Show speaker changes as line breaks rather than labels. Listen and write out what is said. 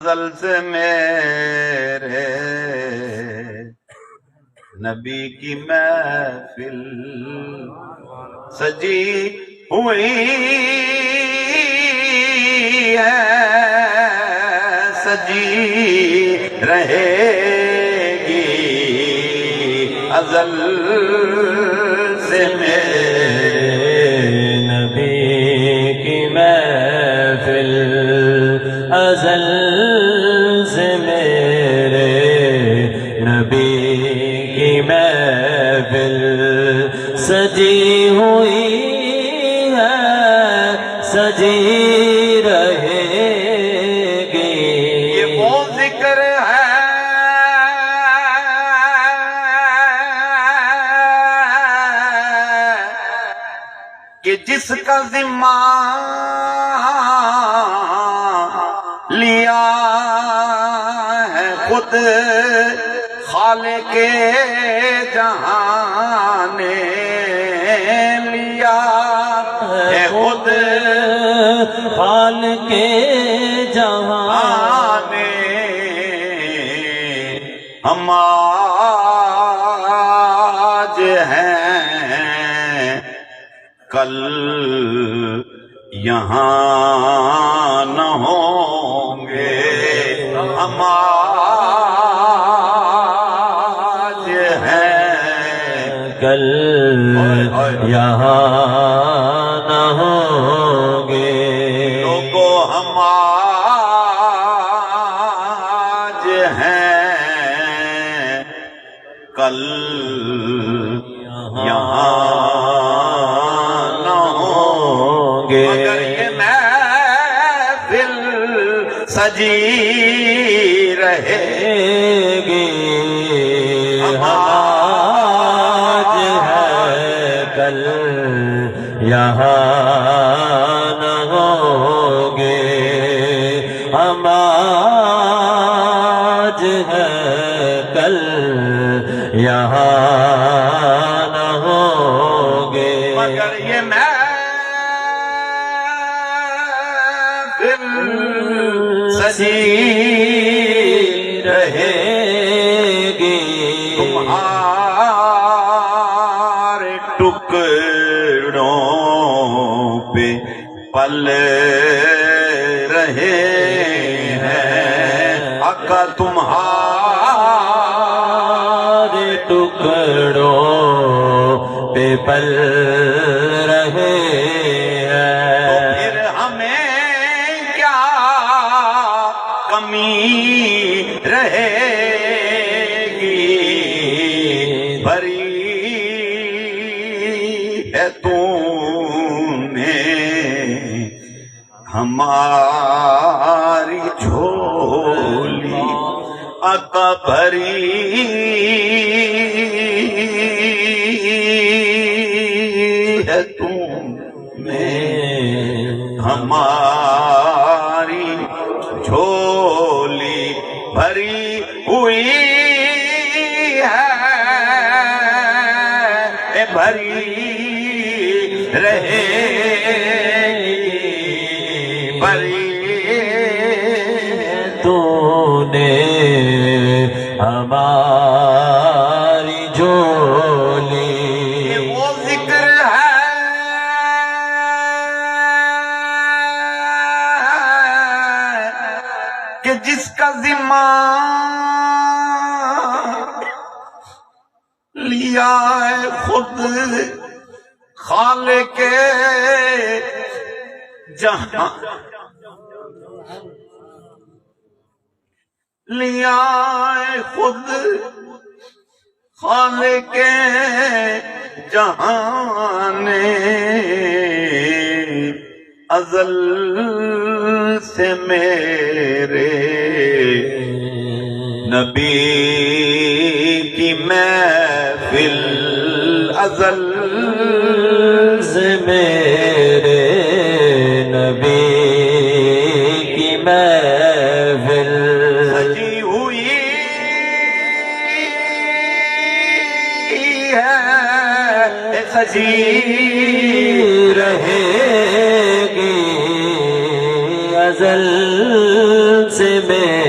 ازل سے میرے نبی کی محفل سجی ہوئی ہے، سجی رہے گی ازل سے میرے
نبی کی محفل ازل سے میرے نبی کی محفل سجی ہوئی ہے، سجی رہے گی۔
یہ وہ ذکر ہے کہ جس کا ذمہ لیا ہے خود خالق جہاں نے، لیا ہے خود
خالق جہاں
نے۔ ہم آج ہیں کل یہاں نہ ہوں گے، ہم آج ہیں
کل یہاں نہ ہوں گے۔
لوگوں ہم آج ہیں کل یہاں نہ ہوں گے، مگر یہ محفل سجی رہے
گی۔ آج ہے کل یہاں نہ ہوں گے، ہم آج ہے کل یہاں نہ ہوں گے،
مگر یہ محفل سجی
رہے گی۔
تمہارے ٹکڑوں پہ پل رہے ہیں، آقا
تمہارے ٹکڑوں پہ پل رہے ہیں،
تو پھر ہمیں کیا کمی رہے گی؟ بھری ہے تم نے ہماری جھولی، آقا بھری ہے تم نے ہماری جھولی، بھری ہوئی ہے، بھری رہے گی، بھری
تو نے ہماری جھولی۔
وہ ذکر ہے کہ جس کا ذمہ لیا ہے خود خالق جہاں، لیا ہے خود خالق جہاں نے، ازل سے میرے نبی کی محفل، ازل
سے میرے نبی کی محفل
سجی ہوئی ہے، سجی
رہے گی ازل سے میں